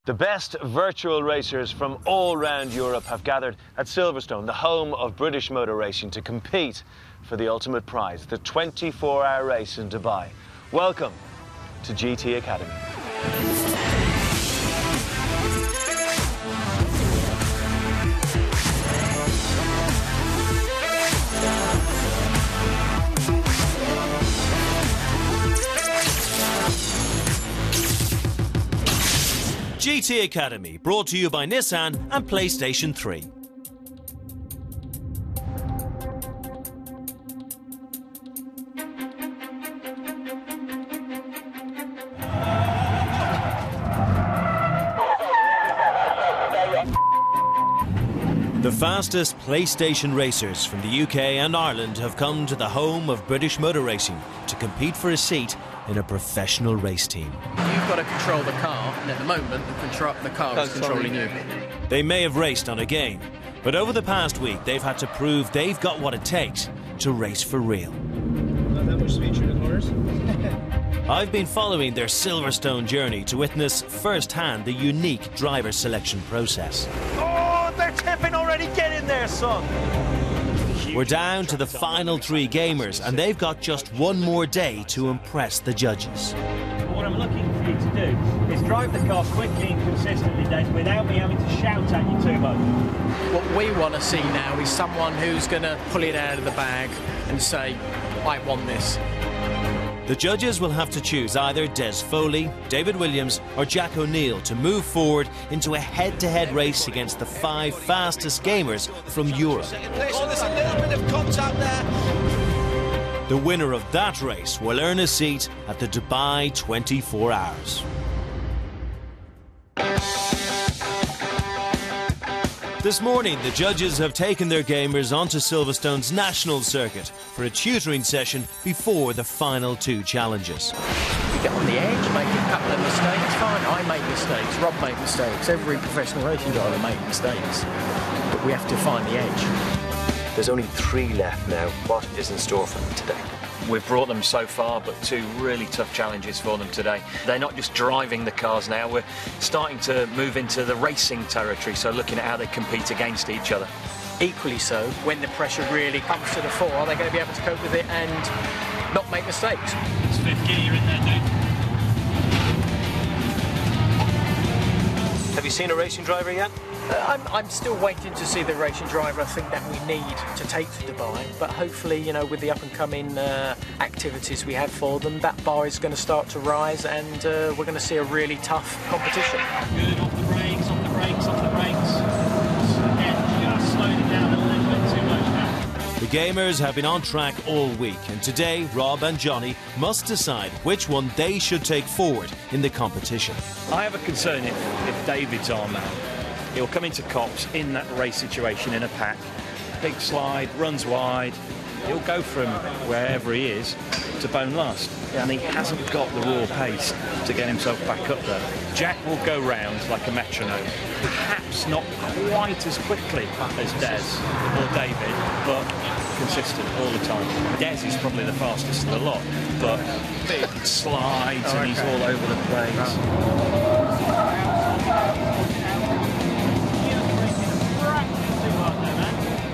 The best virtual racers from all round Europe have gathered at Silverstone, the home of British motor racing, to compete for the ultimate prize, the 24-hour race in Dubai. Welcome to GT Academy. GT Academy, brought to you by Nissan and PlayStation 3. The fastest PlayStation racers from the UK and Ireland have come to the home of British motor racing to compete for a seat in a professional race team. You've got to control the car, and at the moment the car is controlling you. They may have raced on a game, but over the past week they've had to prove they've got what it takes to race for real. Not that much speed through the corners. I've been following their Silverstone journey to witness firsthand the unique driver selection process. Oh, they're tipping already! Get in there, son! We're down to the final three gamers, and they've got just one more day to impress the judges. What I'm looking for you to do is drive the car quickly and consistently, Des, without me having to shout at you too much. What we want to see now is someone who's going to pull it out of the bag and say, I want this. The judges will have to choose either Des Foley, David Williams or Jack O'Neill to move forward into a head-to-head race against the 5 fastest gamers from Europe. Oh, there's a little bit of contact there. The winner of that race will earn a seat at the Dubai 24 Hours. This morning, the judges have taken their gamers onto Silverstone's national circuit for a tutoring session before the final 2 challenges. You get on the edge, make a couple of mistakes, fine. I make mistakes, Rob make mistakes, every professional racing driver makes mistakes. But we have to find the edge. There's only 3 left now. What is in store for them today? We've brought them so far, but 2 really tough challenges for them today. They're not just driving the cars now, we're starting to move into the racing territory, so looking at how they compete against each other. Equally so, when the pressure really comes to the fore, are they going to be able to cope with it and not make mistakes? It's 5th gear, you're in there, dude. Have you seen a racing driver yet? I'm still waiting to see the racing driver I think that we need to take to Dubai, but hopefully, you know, with the up-and-coming activities we have for them, that bar is going to start to rise and we're going to see a really tough competition. Good, off the brakes, off the brakes, off the brakes. Again, just slowed it down a little bit too much now. The gamers have been on track all week, and today Rob and Johnny must decide which one they should take forward in the competition. I have a concern if David's our man. He'll come into Cops in that race situation in a pack, big slide, runs wide, he'll go from wherever he is to bone last, and he hasn't got the raw pace to get himself back up there. Jack will go round like a metronome, perhaps not quite as quickly as Des or David, but consistent all the time. Des is probably the fastest of the lot, but big slides and he's all over the place.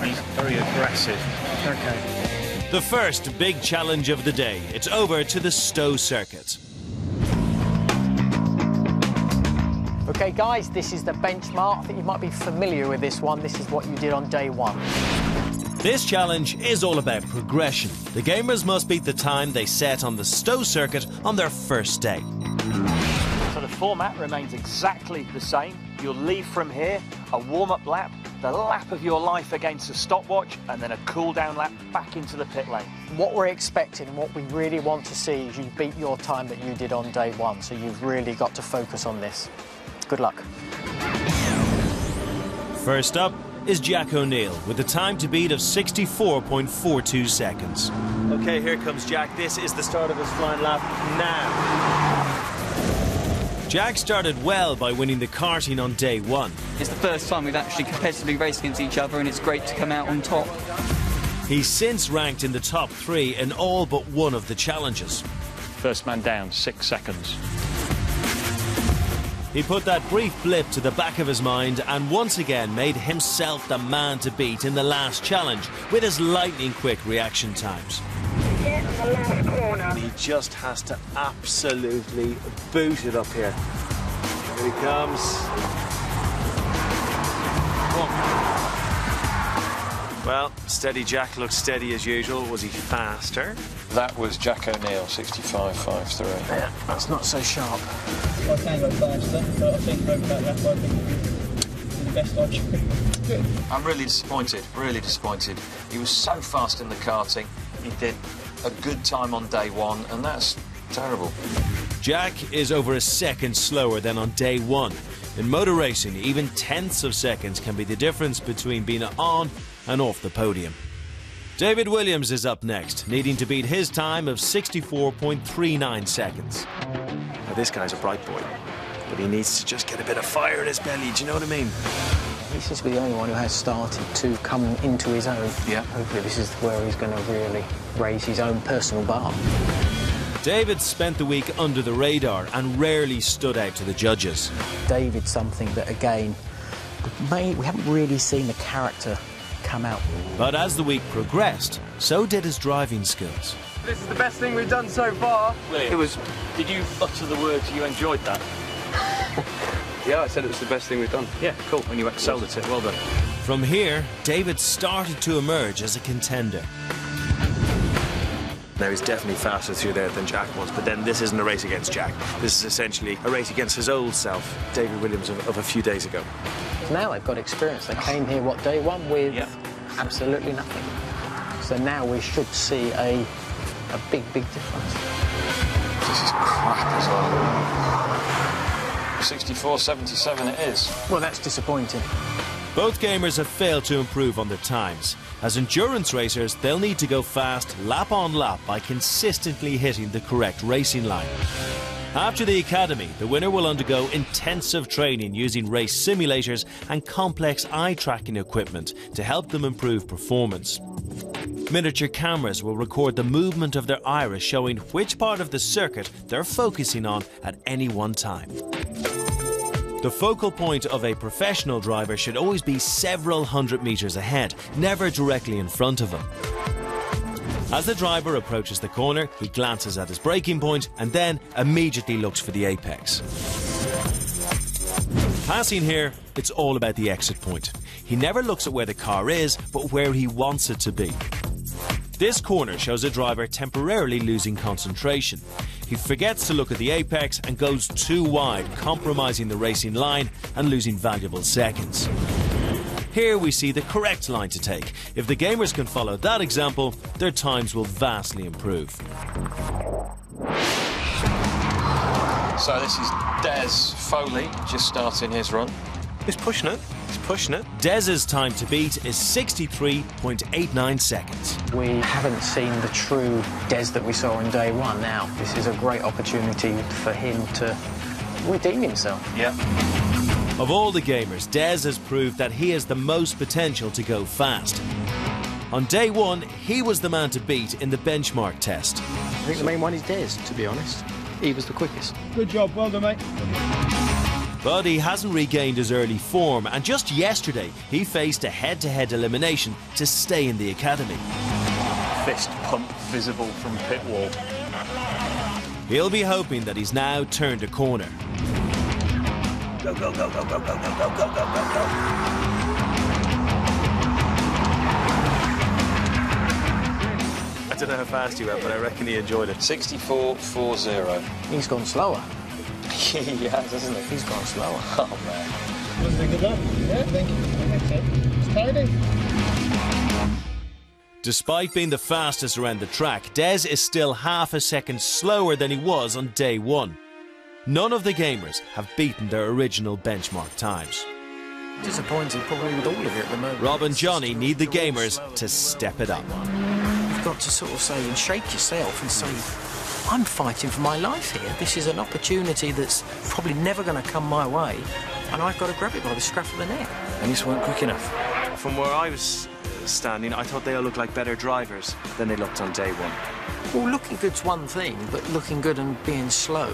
He's very aggressive. Okay. The first big challenge of the day. It's over to the Stowe circuit. Okay, guys, this is the benchmark. I think you might be familiar with this one. This is what you did on day 1. This challenge is all about progression. The gamers must beat the time they set on the Stowe circuit on their first day. So the format remains exactly the same. You'll leave from here, a warm-up lap, the lap of your life against a stopwatch, and then a cool-down lap back into the pit lane. What we're expecting and what we really want to see is you beat your time that you did on day 1, so you've really got to focus on this. Good luck. First up is Jack O'Neill with a time to beat of 64.42 seconds. Okay, here comes Jack. This is the start of his flying lap now. Jack started well by winning the karting on day 1. It's the first time we've actually competitively raced against each other, and it's great to come out on top. He's since ranked in the top 3 in all but one of the challenges. First man down, 6 seconds. He put that brief blip to the back of his mind and once again made himself the man to beat in the last challenge with his lightning-quick reaction times. He just has to absolutely boot it up here. Here he comes. Well, Steady Jack looks steady as usual. Was he faster? That was Jack O'Neill, 65.53. Yeah, that's not so sharp. I can go faster, but I think over that lap I think the best option. I'm really disappointed, really disappointed. He was so fast in the karting. He did a good time on day one, and that's terrible. Jack is over a second slower than on day one. In motor racing, even tenths of seconds can be the difference between being on and off the podium. David Williams is up next, needing to beat his time of 64.39 seconds. Now, this guy's a bright boy, but he needs to just get a bit of fire in his belly, do you know what I mean? He seems to be the only one who has started to come into his own. Yeah. Hopefully this is where he's going to really raise his own personal bar. David spent the week under the radar and rarely stood out to the judges. David's something that, again, we haven't really seen the character come out. But as the week progressed, so did his driving skills. This is the best thing we've done so far. It was. Did you utter the words you enjoyed that? Yeah, I said it was the best thing we've done. Yeah, cool. And you excelled at it. Well done. From here, David started to emerge as a contender. Now, he's definitely faster through there than Jack was, but then this isn't a race against Jack. This is essentially a race against his old self, David Williams of a few days ago. Now they've got experience. They came here, what, day one with absolutely nothing. So now we should see a big, big difference. This is crap as well. 64.77 it is. Well, that's disappointing. Both gamers have failed to improve on their times. As endurance racers, they'll need to go fast lap on lap by consistently hitting the correct racing line. After the academy, the winner will undergo intensive training using race simulators and complex eye-tracking equipment to help them improve performance. Miniature cameras will record the movement of their iris, showing which part of the circuit they're focusing on at any one time. The focal point of a professional driver should always be several hundred meters ahead, never directly in front of him. As the driver approaches the corner, he glances at his braking point and then immediately looks for the apex. Passing here, it's all about the exit point. He never looks at where the car is, but where he wants it to be. This corner shows a driver temporarily losing concentration. He forgets to look at the apex and goes too wide, compromising the racing line and losing valuable seconds. Here we see the correct line to take. If the gamers can follow that example, their times will vastly improve. So this is Des Foley just starting his run. He's pushing it. He's pushing it. Des's time to beat is 63.89 seconds. We haven't seen the true Des that we saw on day one. Now, this is a great opportunity for him to redeem himself. Yeah. Of all the gamers, Des has proved that he has the most potential to go fast. On day one, he was the man to beat in the benchmark test. I think the main one is Des, to be honest. He was the quickest. Good job, well done, mate. But he hasn't regained his early form, and just yesterday he faced a head-to-head elimination to stay in the academy. Fist pump visible from pit wall. He'll be hoping that he's now turned a corner. Go, go, go, go, go, go, go, go, go, go, go. I don't know how fast he went, but I reckon he enjoyed it. 64.40. He's gone slower. He has, hasn't he? He's gone slower. Oh, man. Was it a good lap? Yeah, thank you. I think so. It's tidy. Despite being the fastest around the track, Des is still half a second slower than he was on day one. None of the gamers have beaten their original benchmark times. Disappointed probably with all of it at the moment. Rob and Johnny need the gamers to step it up. You've got to sort of say and shake yourself and say, I'm fighting for my life here. This is an opportunity that's probably never going to come my way, and I've got to grab it by the scruff of the neck. And you just weren't quick enough. From where I was standing, I thought they all looked like better drivers than they looked on day one. Well, looking good's one thing, but looking good and being slow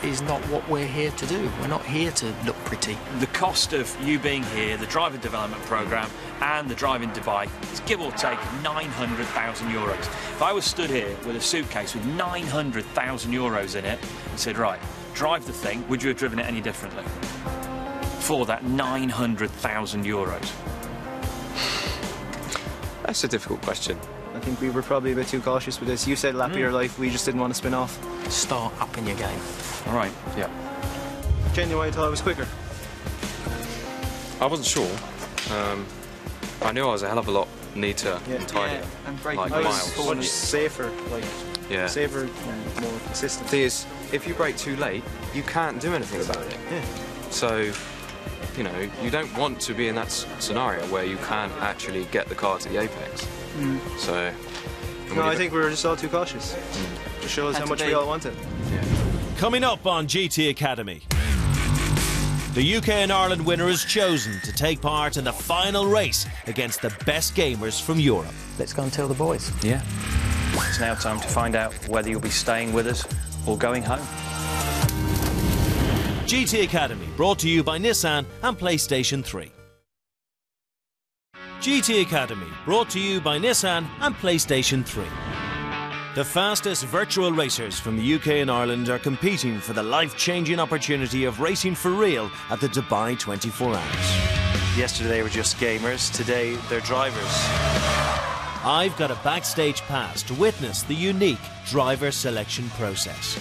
is not what we're here to do. We're not here to look pretty. The cost of you being here, the driver development programme and the drive in Dubai is give or take €900,000. If I was stood here with a suitcase with €900,000 in it and said, right, drive the thing, would you have driven it any differently? For that €900,000. That's a difficult question. I think we were probably a bit too cautious with this. You said lap of your life, we just didn't want to spin off. Start up in your game. All right, yeah. Genuinely thought it was quicker. I wasn't sure. I knew I was a hell of a lot neater and tidier. And braking like was miles. much safer, like safer and more consistent. The thing is, if you brake too late, you can't do anything about it. Yeah. So, you know, you don't want to be in that scenario where you can't actually get the car to the apex. So, no, I think we were just all too cautious. Just shows how much we all wanted. Coming up on GT Academy, the UK and Ireland winner is chosen to take part in the final race against the best gamers from Europe. Let's go and tell the boys. Yeah. It's now time to find out whether you'll be staying with us or going home. GT Academy, brought to you by Nissan and PlayStation 3. GT Academy, brought to you by Nissan and PlayStation 3. The fastest virtual racers from the UK and Ireland are competing for the life-changing opportunity of racing for real at the Dubai 24 Hours. Yesterday they were just gamers, today they're drivers. I've got a backstage pass to witness the unique driver selection process.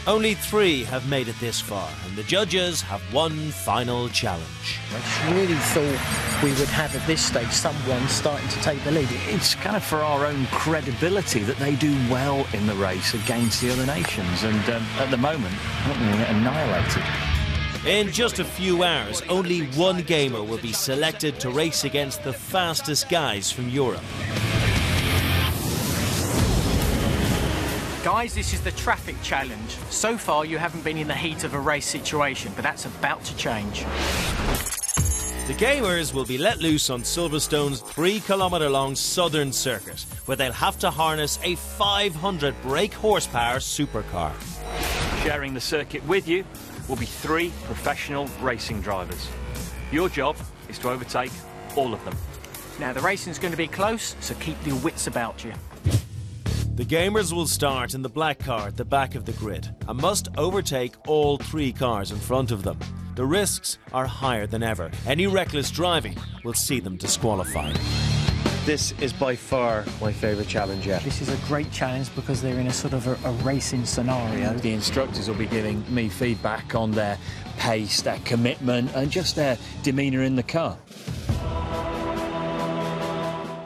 Only 3 have made it this far, and the judges have one final challenge. I really thought we would have at this stage someone starting to take the lead. It's kind of for our own credibility that they do well in the race against the other nations, and at the moment, I think we're going to get annihilated. In just a few hours, only one gamer will be selected to race against the fastest guys from Europe. Guys, this is the traffic challenge. So far, you haven't been in the heat of a race situation, but that's about to change. The gamers will be let loose on Silverstone's 3-kilometre-long southern circuit, where they'll have to harness a 500 brake horsepower supercar. Sharing the circuit with you will be 3 professional racing drivers. Your job is to overtake all of them. Now, the racing's going to be close, so keep your wits about you. The gamers will start in the black car at the back of the grid and must overtake all 3 cars in front of them. The risks are higher than ever. Any reckless driving will see them disqualified. This is by far my favourite challenge yet. This is a great challenge because they're in a sort of a racing scenario. The instructors will be giving me feedback on their pace, their commitment, and just their demeanour in the car.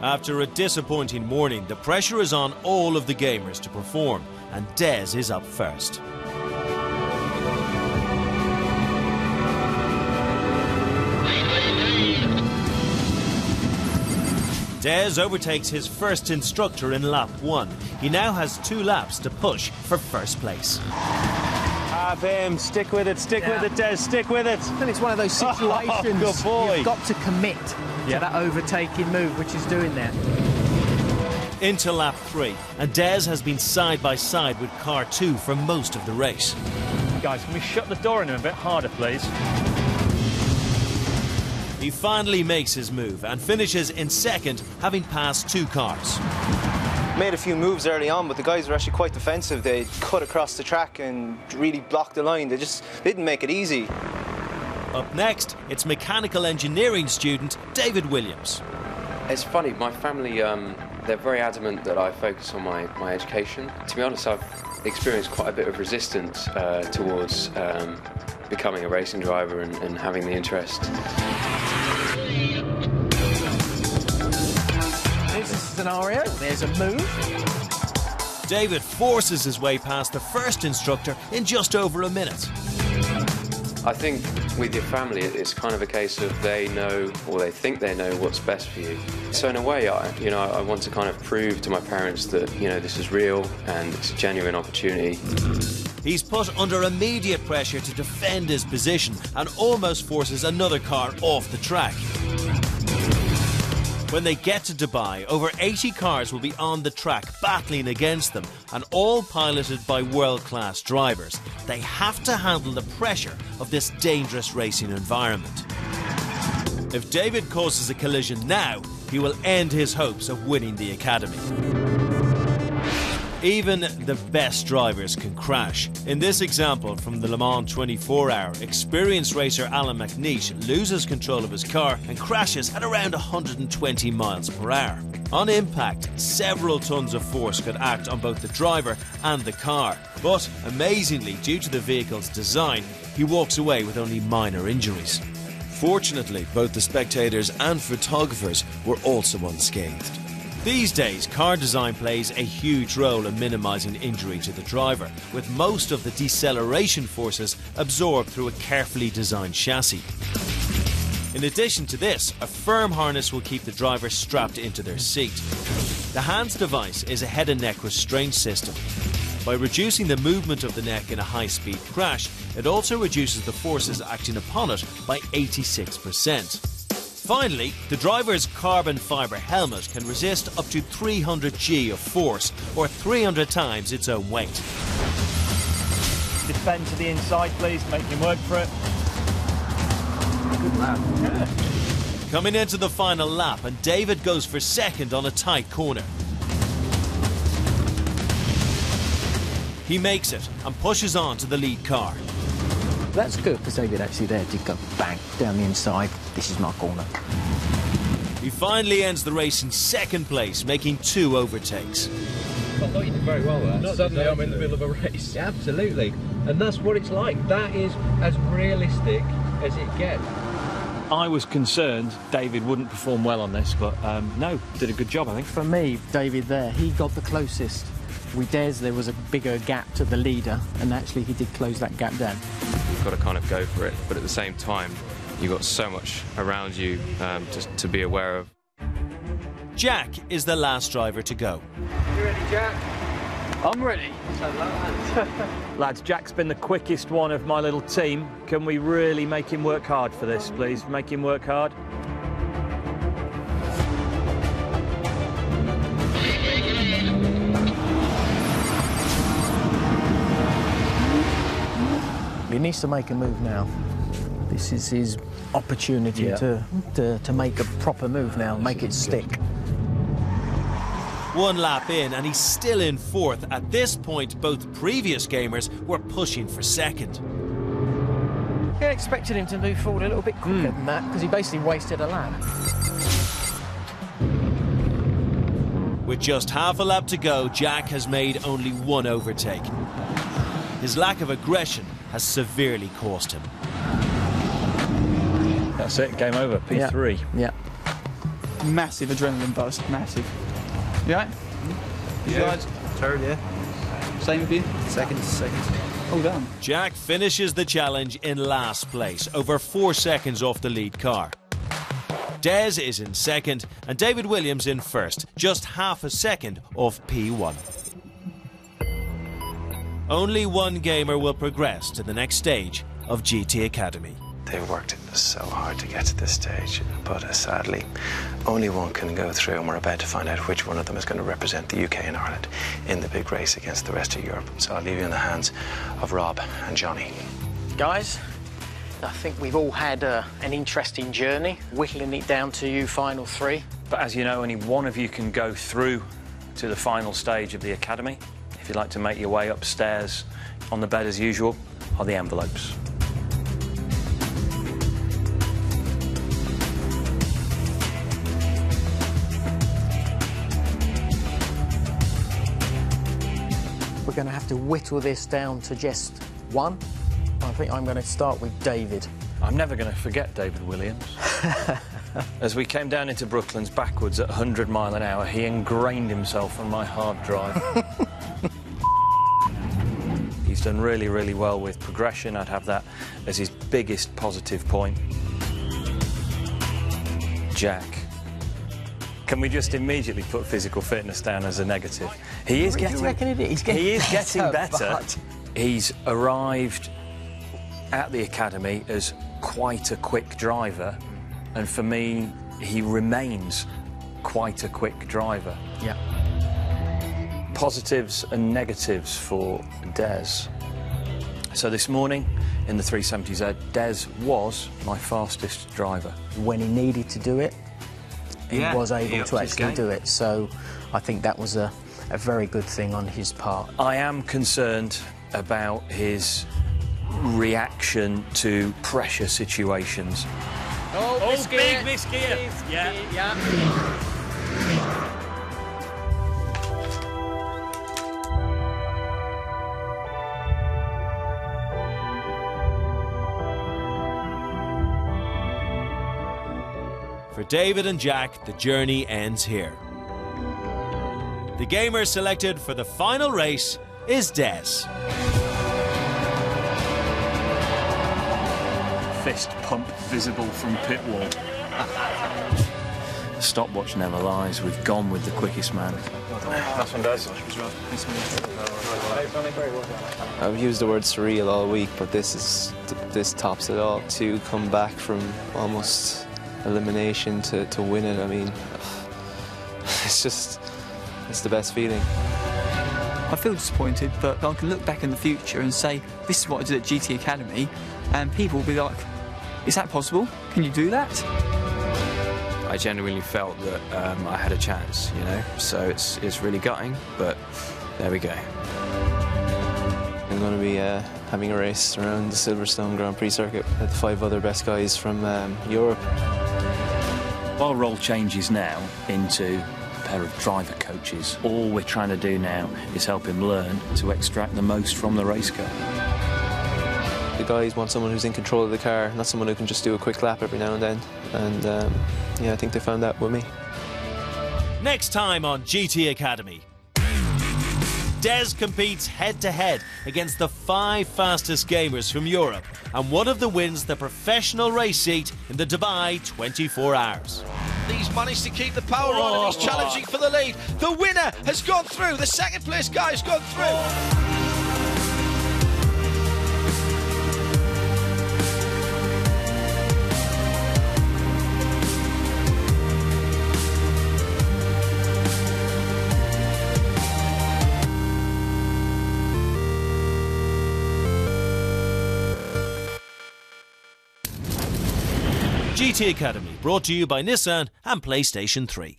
After a disappointing morning, the pressure is on all of the gamers to perform, and Des is up first. Des overtakes his first instructor in lap 1. He now has 2 laps to push for first place. Have him, stick with it, Des, stick with it. And it's one of those situations good boy. you've got to commit to that overtaking move, which he's doing there. Into lap 3, and Des has been side by side with car 2 for most of the race. Guys, can we shut the door in him a bit harder, please? He finally makes his move and finishes in second, having passed 2 cars. Made a few moves early on, but the guys were actually quite defensive. They cut across the track and really blocked the line. They just didn't make it easy. Up next, it's mechanical engineering student David Williams. It's funny, my family, they're very adamant that I focus on my education. To be honest, I've experienced quite a bit of resistance towards becoming a racing driver and having the interest. There's a scenario, there's a move. David forces his way past the first instructor in just over a minute. I think with your family, it's kind of a case of they know, or they think they know, what's best for you. So in a way, I want to kind of prove to my parents that, this is real and it's a genuine opportunity. He's put under immediate pressure to defend his position and almost forces another car off the track. When they get to Dubai, over 80 cars will be on the track battling against them, and all piloted by world-class drivers. They have to handle the pressure of this dangerous racing environment. If David causes a collision now, he will end his hopes of winning the Academy. Even the best drivers can crash. In this example from the Le Mans 24-hour, experienced racer Alan McNeish loses control of his car and crashes at around 120 miles per hour. On impact, several tons of force could act on both the driver and the car. But amazingly, due to the vehicle's design, he walks away with only minor injuries. Fortunately, both the spectators and photographers were also unscathed. These days, car design plays a huge role in minimising injury to the driver, with most of the deceleration forces absorbed through a carefully designed chassis. In addition to this, a firm harness will keep the driver strapped into their seat. The HANDS device is a head and neck restraint system. By reducing the movement of the neck in a high-speed crash, it also reduces the forces acting upon it by 86%. Finally, the driver's carbon fibre helmet can resist up to 300 G of force, or 300 times its own weight. Defend to the inside, please. Make him work for it. Good lap. Yeah. Coming into the final lap, and David goes for second on a tight corner. He makes it and pushes on to the lead car. That's good, because David actually there did go bang down the inside. This is my corner. He finally ends the race in second place, making 2 overtakes. I thought you did very well there. Suddenly I'm in the middle of a race. Yeah, absolutely. And that's what it's like. That is as realistic as it gets. I was concerned David wouldn't perform well on this, but no, did a good job, I think. For me, David there, he got the closest. With Des, there was a bigger gap to the leader, and actually he did close that gap down. You've got to kind of go for it, but at the same time, you've got so much around you to be aware of. Jack is the last driver to go. You ready, Jack? I'm ready. Lads, Jack's been the quickest one of my little team. Can we really make him work hard for this, please? Make him work hard. He needs to make a move now. This is his opportunity to make a proper move now, make it stick. 1 lap in, and he's still in 4th. At this point, both previous gamers were pushing for second. I expected him to move forward a little bit quicker than that, because he basically wasted a lap. With just half a lap to go, Jack has made only 1 overtake. His lack of aggression has severely cost him. That's it, game over, P3. Yeah. Massive adrenaline buzz, massive. You right? You guys? Third, yeah. Same with you? Second. All done. Jack finishes the challenge in last place, over 4 seconds off the lead car. Des is in second, and David Williams in first, just half a second off P1. Only one gamer will progress to the next stage of GT Academy. They've worked so hard to get to this stage, but sadly, only one can go through, and we're about to find out which one of them is going to represent the UK and Ireland in the big race against the rest of Europe. So I'll leave you in the hands of Rob and Johnny. Guys, I think we've all had an interesting journey, whittling it down to you final 3. But as you know, only one of you can go through to the final stage of the Academy. If you'd like to make your way upstairs, on the bed as usual are the envelopes. We're going to have to whittle this down to just 1. I think I'm going to start with David. I'm never going to forget David Williams. As we came down into Brooklands backwards at 100 mile an hour, he ingrained himself on my hard drive. He's done really, really well with progression. I'd have that as his biggest positive point. Jack. Can we just immediately put physical fitness down as a negative? He is getting better. He's arrived at the Academy as quite a quick driver, and for me, he remains quite a quick driver. Yeah. Positives and negatives for Des. So this morning in the 370Z, Des was my fastest driver. When he needed to do it, he Yeah, was he able upped to his actually game. do it. So I think that was a very good thing on his part. I am concerned about his reaction to pressure situations. Oh, big misgear. Yeah. For David and Jack, the journey ends here. The gamer selected for the final race is Des. Fist pump visible from pit wall. Stopwatch never lies. We've gone with the quickest man. That's one, Des. I've used the word surreal all week, but this tops it all. To come back from almost elimination to win it, I mean, it's the best feeling. I feel disappointed, but I can look back in the future and say, this is what I did at GT Academy, and people will be like, is that possible? Can you do that? I genuinely felt that I had a chance, you know, so it's really gutting, but there we go. I'm going to be having a race around the Silverstone Grand Prix circuit with the 5 other best guys from Europe. Our role changes now into a pair of driver coaches. All we're trying to do now is help him learn to extract the most from the race car. The guys want someone who's in control of the car, not someone who can just do a quick lap every now and then. And yeah, I think they found that with me. Next time on GT Academy. Des competes head-to-head against the 5 fastest gamers from Europe, and one of them wins the professional race seat in the Dubai 24 Hours. He's managed to keep the power on and he's challenging for the lead. The winner has gone through. The second place guy has gone through. GT Academy, brought to you by Nissan and PlayStation 3.